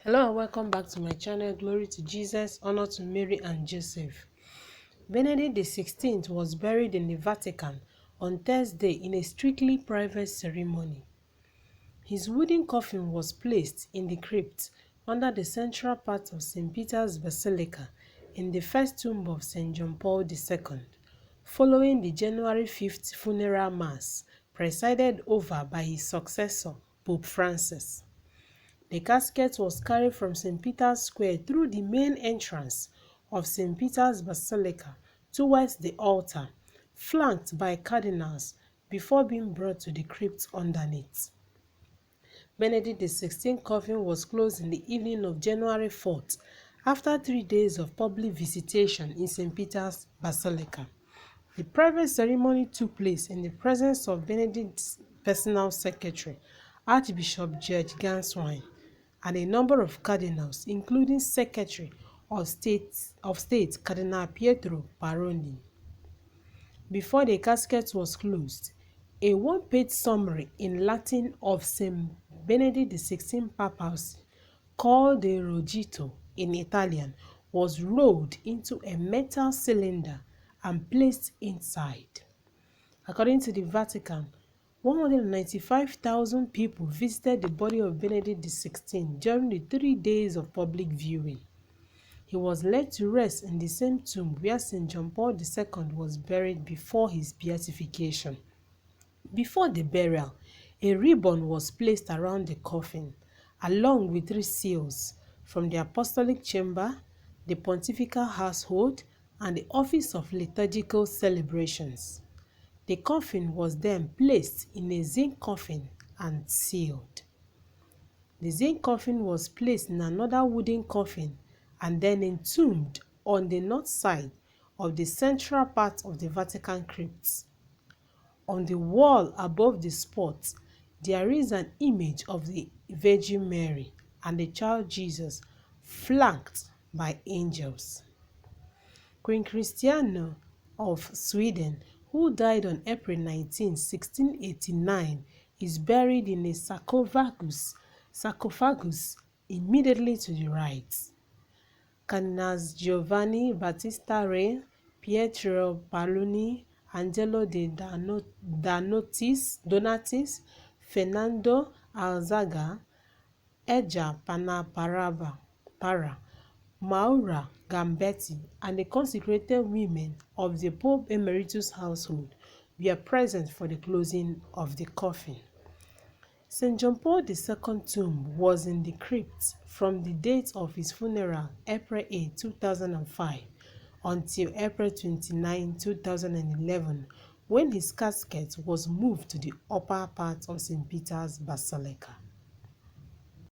Hello and welcome back to my channel. Glory to Jesus, honor to Mary and Joseph. Benedict XVI was buried in the Vatican on Thursday in a strictly private ceremony. His wooden coffin was placed in the crypt under the central part of St. Peter's Basilica in the first tomb of St. John Paul II, following the January 5th funeral mass presided over by his successor, Pope Francis. The casket was carried from St. Peter's Square through the main entrance of St. Peter's Basilica towards the altar, flanked by cardinals, before being brought to the crypt underneath. Benedict XVI coffin was closed in the evening of January 4th, after 3 days of public visitation in St. Peter's Basilica. The private ceremony took place in the presence of Benedict's personal secretary, Archbishop George Ganswine, and a number of cardinals, including Secretary of State Cardinal Pietro Parolin. Before the casket was closed, a one-page summary in Latin of St. Benedict XVI papacy, called the Rogito in Italian, was rolled into a metal cylinder and placed inside. According to the Vatican, 195,000 people visited the body of Benedict XVI during the 3 days of public viewing. He was laid to rest in the same tomb where St. John Paul II was buried before his beatification. Before the burial, a ribbon was placed around the coffin, along with 3 seals from the Apostolic Chamber, the Pontifical Household, and the Office of Liturgical Celebrations. The coffin was then placed in a zinc coffin and sealed. The zinc coffin was placed in another wooden coffin and then entombed on the north side of the central part of the Vatican crypt. On the wall above the spot, there is an image of the Virgin Mary and the child Jesus, flanked by angels. Queen Christiana of Sweden, who died on April 19, 1689, is buried in a sarcophagus immediately to the right. Cardinals Giovanni Battista Re, Pietro Parolin, Angelo de Donatis, Fernando Alzaga, Eja Para, Maura Gambetti, and the consecrated women of the Pope Emeritus household were present for the closing of the coffin. St. John Paul II tomb was in the crypt from the date of his funeral, April 8, 2005, until April 29, 2011, when his casket was moved to the upper part of St. Peter's Basilica.